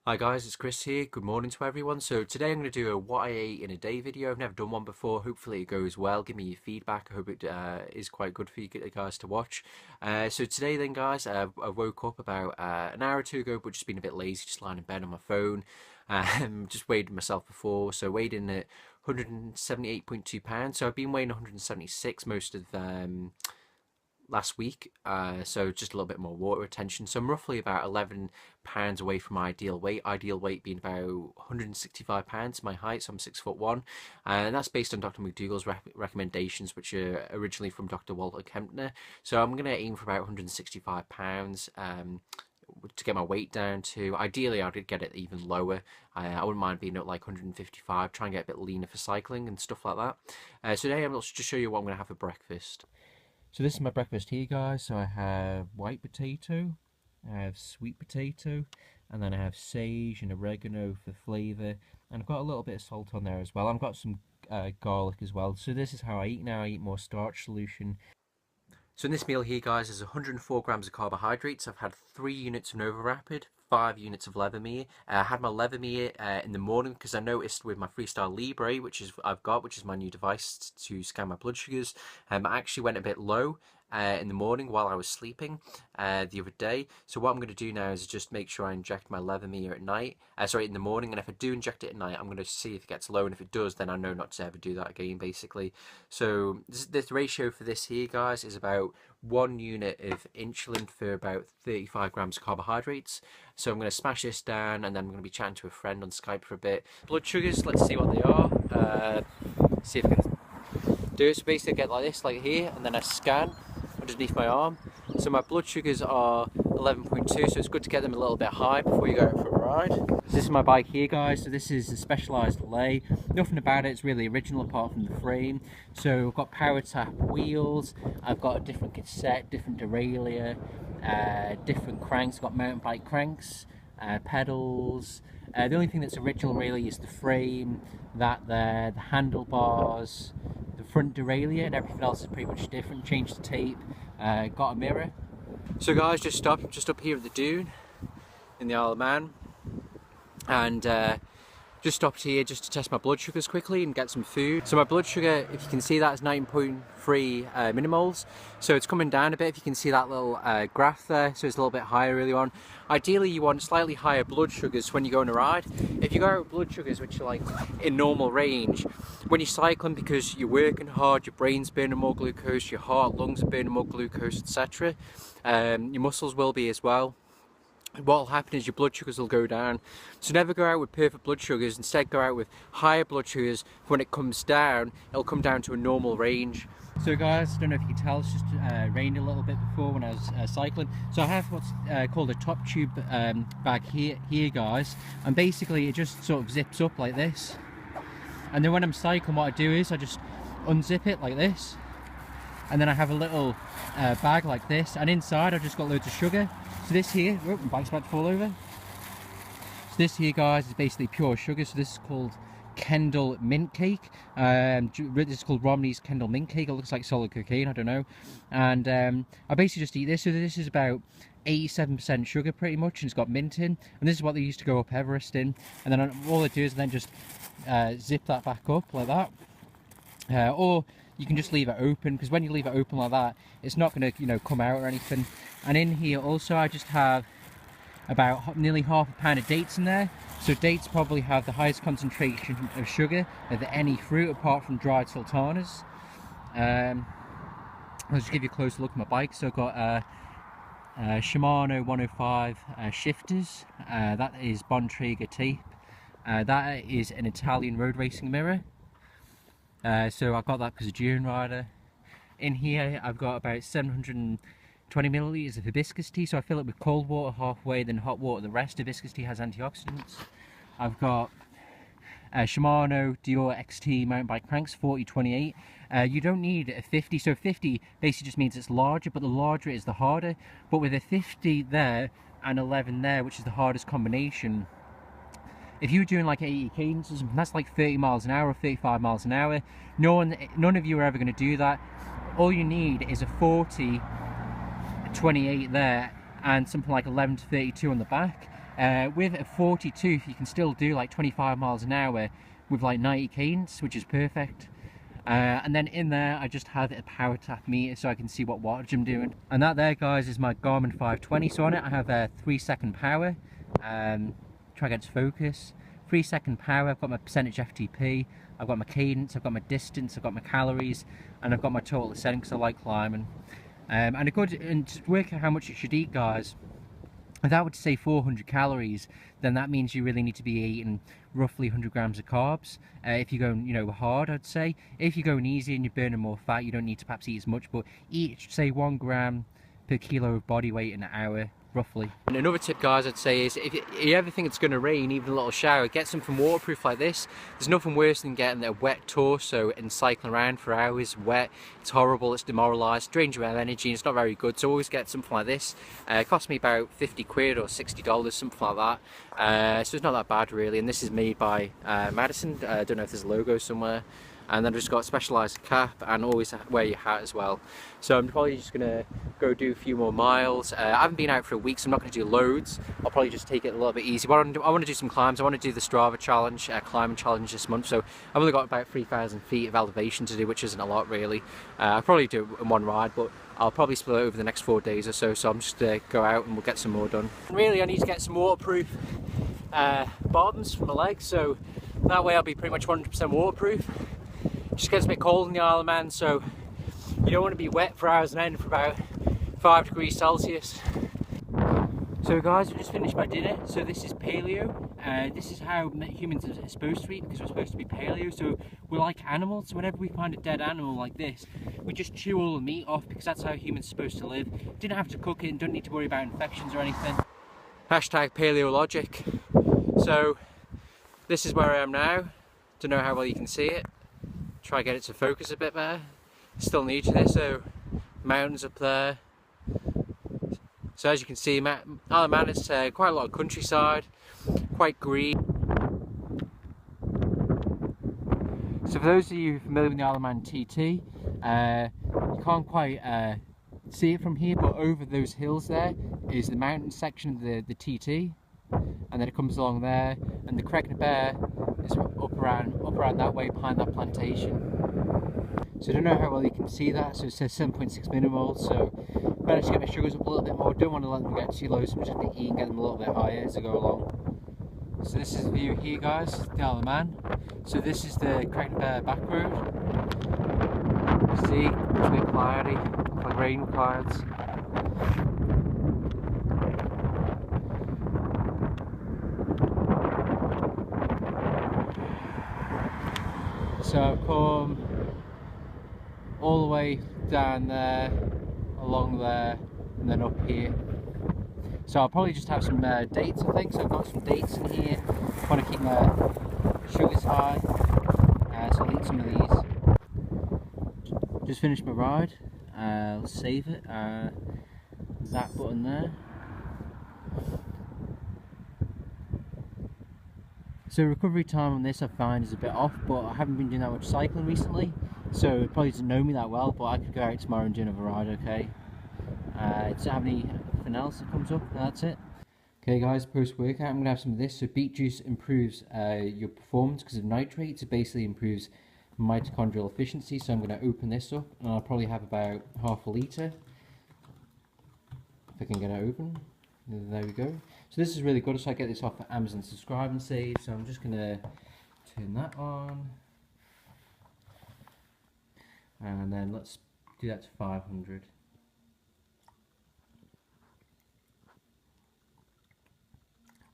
Hi guys, it's Chris here. Good morning to everyone. So today I'm going to do a what I ate in a day video. I've never done one before. Hopefully it goes well. Give me your feedback. I hope it is quite good for you guys to watch. So today then guys, I woke up about an hour or two ago, but just been a bit lazy, just lying in bed on my phone. Just weighed myself before, so weighed in at 178.2 pounds. So I've been weighing 176 most of last week, so just a little bit more water retention. So I'm roughly about 11 pounds away from my ideal weight being about 165 pounds my height, so I'm 6'1", and that's based on Dr. McDougall's recommendations, which are originally from Dr. Walter Kempner. So I'm going to aim for about 165 pounds to get my weight down to. Ideally I could get it even lower. I wouldn't mind being at like 155, try and get a bit leaner for cycling and stuff like that. So today I'll just show you what I'm going to have for breakfast. So this is my breakfast here, guys. So I have white potato, I have sweet potato, and then I have sage and oregano for flavour, and I've got a little bit of salt on there as well. I've got some garlic as well. So this is how I eat now. I eat more starch solution. So in this meal here, guys, there's 104 grams of carbohydrates. I've had 3 units of Nova Rapid, 5 units of Levemir. I had my Levemir in the morning because I noticed with my Freestyle Libre, which is my new device to scan my blood sugars, I actually went a bit low in the morning while I was sleeping the other day. So what I'm going to do now is just make sure I inject my Levemir at night, in the morning, and if I do inject it at night, I'm going to see if it gets low, and if it does, then I know not to ever do that again, basically. So this ratio for this here, guys, is about 1 unit of insulin for about 35 grams of carbohydrates. So I'm going to smash this down, and then I'm going to be chatting to a friend on Skype for a bit. Blood sugars, let's see what they are. See if I can do it. So basically I get like this, like here, and then I scan underneath my arm. So my blood sugars are 11.2, so it's good to get them a little bit high before you go out for a ride. This is my bike here, guys. So this is a specialised lay. Nothing about it's really original apart from the frame. So I've got power tap wheels, I've got a different cassette, different derailleur, different cranks. I've got mountain bike cranks, pedals. The only thing that's original really is the frame, that there, the handlebars, the front derailleur, and everything else is pretty much different. Changed the tape, got a mirror. So guys, just up here at the dune in the Isle of Man, and just stopped here just to test my blood sugars quickly and get some food. So my blood sugar, if you can see that, is 9.3 millimoles. So it's coming down a bit, if you can see that little graph there, so it's a little bit higher earlier on. Ideally you want slightly higher blood sugars when you go on a ride. If you go out with blood sugars which are like in normal range, when you're cycling, because you're working hard, your brain's burning more glucose, your heart, lungs are burning more glucose, etc. Your muscles will be as well. What will happen is your blood sugars will go down. So never go out with perfect blood sugars, instead go out with higher blood sugars. When it comes down, it'll come down to a normal range. So guys, I don't know if you can tell, it's just rained a little bit before when I was cycling. So I have what's called a top tube bag here guys, and basically it just sort of zips up like this. And then when I'm cycling, what I do is I just unzip it like this, and then I have a little bag like this, and inside I've just got loads of sugar. So this here, oh, my bike's about to fall over. So this here, guys, is basically pure sugar. So this is called Kendall Mint Cake. This is called Romney's Kendall Mint Cake. It looks like solid cocaine, I don't know. And I basically just eat this. So this is about 87% sugar pretty much, and it's got mint in. And this is what they used to go up Everest in. And then all I do is then just zip that back up like that. Or you can just leave it open, because when you leave it open like that, it's not going to, you know, come out or anything. And in here also I just have about nearly half a pound of dates in there. So dates probably have the highest concentration of sugar of any fruit apart from dried sultanas. I'll just give you a closer look at my bike. So I've got Shimano 105 shifters. That is Bontrager tape. That is an Italian road racing mirror. So I got that because of Dune Rider. In here I've got about 720 millilitres of hibiscus tea, so I fill it with cold water halfway, then hot water the rest. Hibiscus tea has antioxidants. I've got Shimano Dior XT mountain bike cranks 4028. You don't need a 50, so 50 basically just means it's larger, but the larger it is the harder. But with a 50 there and 11 there, which is the hardest combination, if you were doing like 80 cadences, that's like 30 miles an hour or 35 miles an hour. None of you are ever going to do that. All you need is a 40, a 28 there, and something like 11 to 32 on the back. With a 42, you can still do like 25 miles an hour with like 90 cadence, which is perfect. And then in there I just have a power tap meter so I can see what wattage I'm doing. And that there, guys, is my Garmin 520. So on it I have a 3-second power. Try to get to focus. 3-second power. I've got my percentage FTP, I've got my cadence, I've got my distance, I've got my calories, and I've got my total ascent because I like climbing. And to work out how much it should eat, guys, if I would say 400 calories, then that means you really need to be eating roughly 100 grams of carbs. If you're going, you know, hard, I'd say. If you're going easy and you're burning more fat, you don't need to perhaps eat as much, but eat, say, 1 gram per kilo of body weight in an hour, roughly. And another tip, guys, I'd say is if you ever think it's going to rain, even a little shower, get something waterproof like this. There's nothing worse than getting a wet torso and cycling around for hours wet. It's horrible, it's demoralised, drains your energy, and it's not very good. So always get something like this. It cost me about 50 quid or $60, something like that. So it's not that bad really. And this is made by Madison. I don't know if there's a logo somewhere. And then I've just got a specialised cap, and always wear your hat as well. So I'm probably just gonna go do a few more miles. I haven't been out for a week, so I'm not gonna do loads. I'll probably just take it a little bit easy. I want to do some climbs. I want to do the Strava challenge, climbing challenge this month. So I've only got about 3,000 feet of elevation to do, which isn't a lot really. I'll probably do it in one ride, but I'll probably split it over the next 4 days or so. So I'm just gonna go out and we'll get some more done. And really, I need to get some waterproof bottoms for my legs, so that way I'll be pretty much 100% waterproof. Just gets a bit cold in the Isle of Man, so you don't want to be wet for hours on end for about 5 degrees Celsius. So guys, we just finished my dinner. So this is paleo. This is how humans are supposed to eat, because we're supposed to be paleo. So we're like animals. So whenever we find a dead animal like this, we just chew all the meat off, because that's how humans are supposed to live. Didn't have to cook it and don't need to worry about infections or anything. Hashtag paleo logic. So this is where I am now. Don't know how well you can see it. Try to get it to focus a bit better. Still need to this, so mountains up there. So as you can see, Isle of Man is quite a lot of countryside, quite green. So for those of you familiar with the Isle of Man TT, you can't quite see it from here, but over those hills there is the mountain section of the TT, and then it comes along there, and the Bear is up around that way behind that plantation. So I don't know how well you can see that. So it says 7.6 millimoles, so better to get my sugars up a little bit more. Don't want to let them get too low, so I'm just going to eat and get them a little bit higher as I go along. So this is the view here, guys, the Isle of Man. So this is the Bear back road. See, it's a bit cloudy, like rain clouds. So I've come all the way down there, along there, and then up here. So I'll probably just have some dates, I think. So I've got some dates in here. I want to keep my sugars high, so I'll eat some of these. Just finished my ride. Let's save it. That button there. So recovery time on this I find is a bit off, but I haven't been doing that much cycling recently, so it probably doesn't know me that well, but I could go out tomorrow and do another ride, okay? Does it have anything else that comes up? No, that's it. Okay guys, post-workout I'm going to have some of this. So beet juice improves your performance because of nitrates. It basically improves mitochondrial efficiency, so I'm going to open this up, and I'll probably have about half a litre. If I can get it open. There we go. So this is really good. So I get this off Amazon Subscribe and Save. So I'm just going to turn that on. And then let's do that to 500.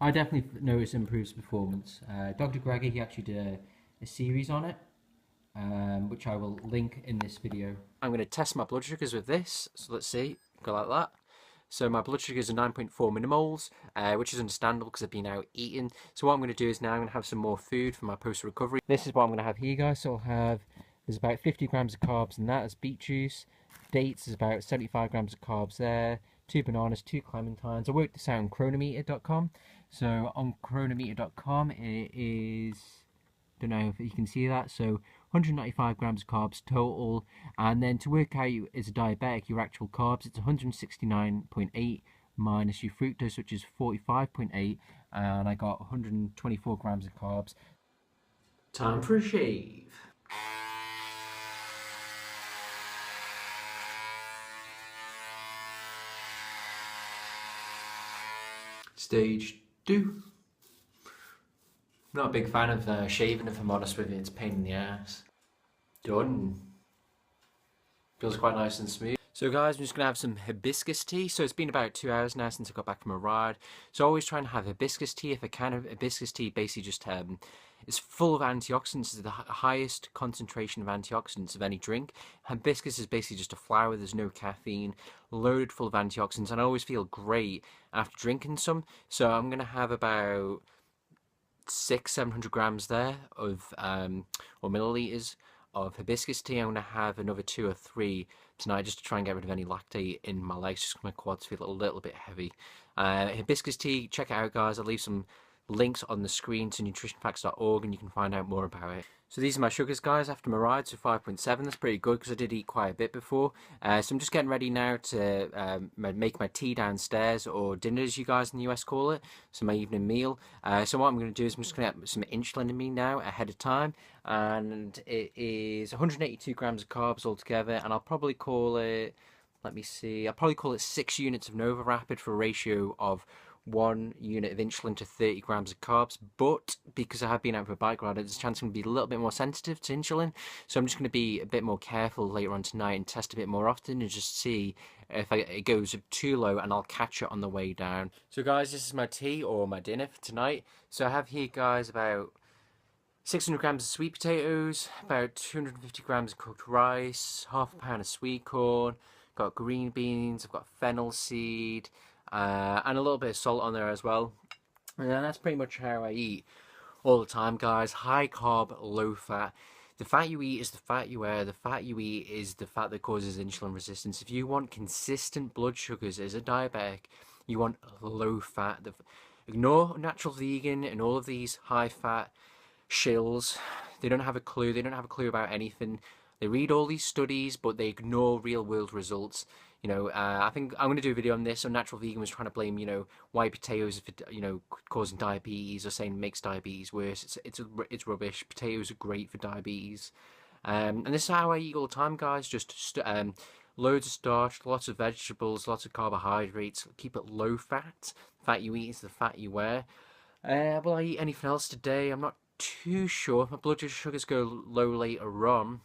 I definitely notice it improves performance. Dr. Greger, he actually did a series on it, which I will link in this video. I'm going to test my blood sugars with this. So let's see. Go like that. So my blood sugars are 9.4 millimoles, which is understandable because I've been out eating. So what I'm going to do is now I'm going to have some more food for my post-recovery. This is what I'm going to have here, guys. So there's about 50 grams of carbs in that as beet juice. Dates is about 75 grams of carbs there. 2 bananas, 2 clementines. I worked this out on chronometer.com. So on chronometer.com it is, don't know if you can see that, so 195 grams of carbs total, and then to work out as a diabetic your actual carbs, it's 169.8 minus your fructose, which is 45.8, and I got 124 grams of carbs. Time for a shave. Stage 2. Not a big fan of shaving, if I'm honest with you. It's a pain in the ass. Done. Feels quite nice and smooth. So guys, I'm just going to have some hibiscus tea. So it's been about 2 hours now since I got back from a ride. So I always try and have hibiscus tea if I can. Hibiscus tea basically just it's full of antioxidants. It's the highest concentration of antioxidants of any drink. Hibiscus is basically just a flower. There's no caffeine, loaded full of antioxidants, and I always feel great after drinking some. So I'm going to have about 700 grams there of or milliliters of hibiscus tea. I'm going to have another 2 or 3 tonight just to try and get rid of any lactate in my legs, just my quads feel a little bit heavy. Hibiscus tea, check it out guys. I'll leave some links on the screen to nutritionfacts.org and you can find out more about it. So these are my sugars guys after my ride, so 5.7, that's pretty good because I did eat quite a bit before. So I'm just getting ready now to make my tea downstairs, or dinner as you guys in the US call it, so my evening meal. So what I'm going to do is I'm just going to get some insulin in me now ahead of time, and it is 182 grams of carbs altogether, and I'll probably call it, let me see, I'll probably call it 6 units of Nova Rapid for a ratio of 1 unit of insulin to 30 grams of carbs, but because I have been out for a bike ride, there's a chance I'm going to be a little bit more sensitive to insulin, so I'm just going to be a bit more careful later on tonight and test a bit more often and just see if it goes too low, and I'll catch it on the way down. So guys, this is my tea or my dinner for tonight. So I have here guys about 600 grams of sweet potatoes, about 250 grams of cooked rice, half a pound of sweet corn, got green beans, I've got fennel seed, and a little bit of salt on there as well. And that's pretty much how I eat all the time, guys. High carb, low fat. The fat you eat is the fat you wear. The fat you eat is the fat that causes insulin resistance. If you want consistent blood sugars as a diabetic, you want low fat. Ignore natural vegan and all of these high fat shills. They don't have a clue. They don't have a clue about anything. They read all these studies, but they ignore real world results. I think I'm going to do a video on this. So natural vegan was trying to blame, white potatoes for, causing diabetes, or saying it makes diabetes worse. It's rubbish. Potatoes are great for diabetes. And this is how I eat all the time, guys. Just loads of starch, lots of vegetables, lots of carbohydrates. Keep it low fat. The fat you eat is the fat you wear. Will I eat anything else today? I'm not too sure. If my blood sugars go low later on,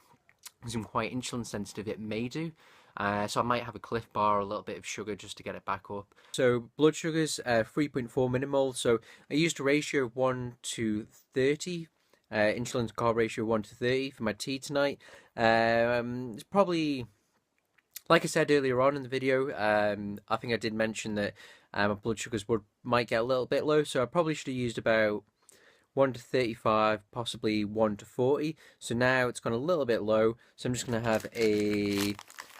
because I'm quite insulin sensitive, it may do. So I might have a Cliff Bar or a little bit of sugar just to get it back up. So blood sugars, 3.4 millimole. So I used a ratio of 1 to 30. Insulin to carb ratio 1 to 30 for my tea tonight. It's probably, like I said earlier on in the video, I think I did mention that my blood sugars might get a little bit low. So I probably should have used about 1 to 35, possibly 1 to 40. So now it's gone a little bit low. So I'm just going to have a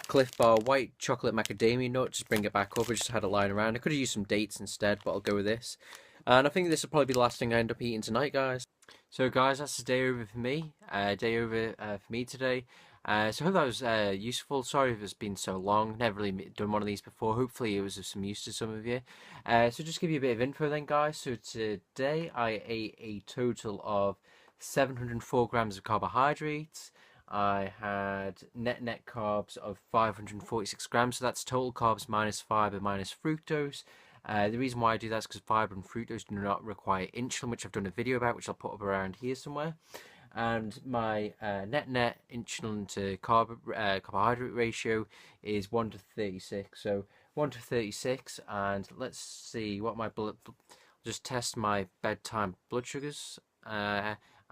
Cliff Bar white chocolate macadamia nut, just bring it back up. I just had it lying around. I could have used some dates instead, but I'll go with this. And I think this will probably be the last thing I end up eating tonight, guys. So guys, that's the day over for me. Day over for me today. So I hope that was useful. Sorry if it's been so long. Never really done one of these before. Hopefully it was of some use to some of you. So just give you a bit of info then, guys. So today I ate a total of 704 grams of carbohydrates. I had net carbs of 546 grams. So that's total carbs minus fiber minus fructose. The reason why I do that is because fiber and fructose do not require insulin, which I've done a video about, which I'll put up around here somewhere. And my net insulin to carbohydrate ratio is 1 to 36. So 1 to 36, and let's see what my just test my bedtime blood sugars.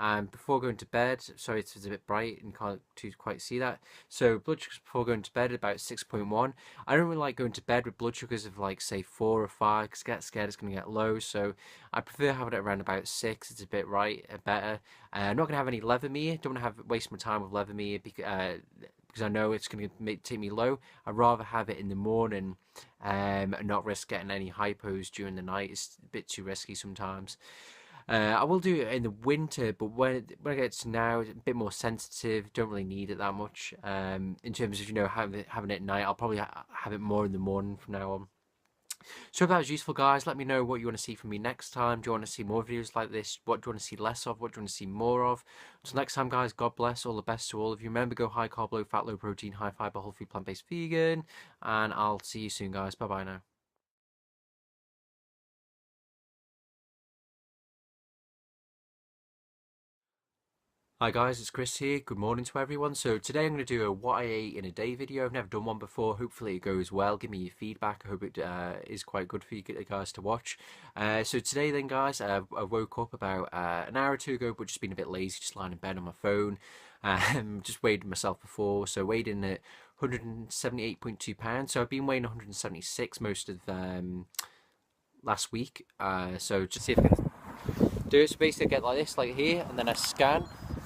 And before going to bed, sorry it's a bit bright and can't quite see that. So blood sugars before going to bed about 6.1. I don't really like going to bed with blood sugars of like say 4 or 5 because I get scared it's going to get low. So I prefer having it around about 6. It's a bit better. I'm not going to have any Levemir. Don't want to waste my time with Levemir because I know it's going to take me low. I'd rather have it in the morning and not risk getting any hypos during the night. It's a bit too risky sometimes. I will do it in the winter, but when I get to now, it's a bit more sensitive. Don't really need it that much. In terms of having it at night, I'll probably have it more in the morning from now on. So if that was useful, guys, let me know what you want to see from me next time. Do you want to see more videos like this? What do you want to see less of? What do you want to see more of? Until next time, guys, God bless. All the best to all of you. Remember, go high carb, low fat, low protein, high fiber, whole food, plant-based, vegan. And I'll see you soon, guys. Bye-bye now. Hi guys, it's Chris here. Good morning to everyone. So today I'm going to do a what I ate in a day video. I've never done one before. Hopefully it goes well. Give me your feedback. I hope it is quite good for you guys to watch. So today then guys, I woke up about an hour or two ago, but just been a bit lazy, just lying in bed on my phone. Just weighed myself before, so weighed in at 178.2 pounds. So I've been weighing 176 most of last week. So just see if I can do it. So basically I get like this, like here, and then I scan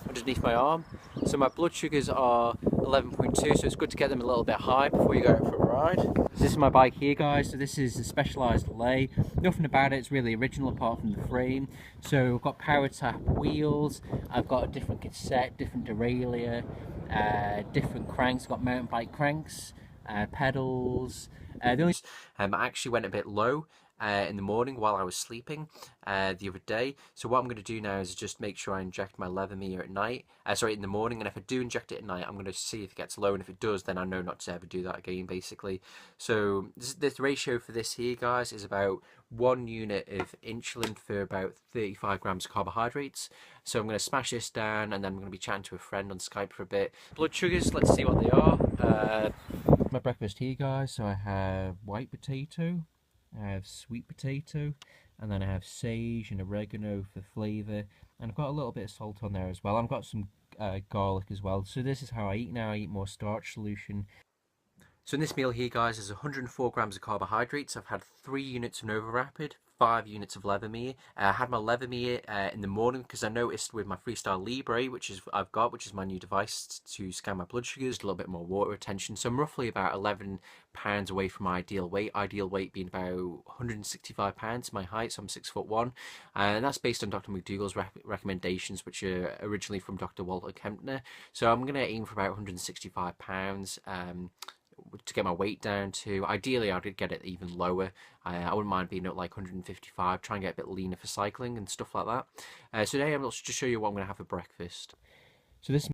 underneath my arm. So my blood sugars are 11.2, so it's good to get them a little bit high before you go out for a ride. So this is my bike here, guys. So this is a Specialized lay. Nothing about it's really original apart from the frame. So I've got power tap wheels, I've got a different cassette, different derailleur, different cranks. I've got mountain bike cranks, pedals. The only I actually went a bit low in the morning while I was sleeping the other day. So what I'm going to do now is just make sure I inject my Levemir at night, sorry, in the morning. And if I do inject it at night, I'm going to see if it gets low. And if it does, then I know not to ever do that again, basically. So this ratio for this here, guys, is about 1 unit of insulin for about 35 grams of carbohydrates. So I'm going to smash this down, and then I'm going to be chatting to a friend on Skype for a bit. Blood sugars, let's see what they are. My breakfast here, guys. So I have white potato, I have sweet potato, and then I have sage and oregano for flavour, and I've got a little bit of salt on there as well. I've got some garlic as well. So this is how I eat now. I eat more starch solution. So in this meal here, guys, there's 104 grams of carbohydrates. I've had 3 units of Nova Rapid, 5 units of Levemir. I had my Levemir in the morning because I noticed with my Freestyle Libre, which is my new device to scan my blood sugars, a little bit more water retention. So I'm roughly about 11 pounds away from my ideal weight. Ideal weight being about 165 pounds, my height. So I'm 6'1", and that's based on Dr. McDougall's recommendations, which are originally from Dr. Walter Kempner. So I'm going to aim for about 165 pounds. To get my weight down to. Ideally, I'd get it even lower. I wouldn't mind being at like 155, try and get a bit leaner for cycling and stuff like that. So today, I'll just show you what I'm going to have for breakfast. So this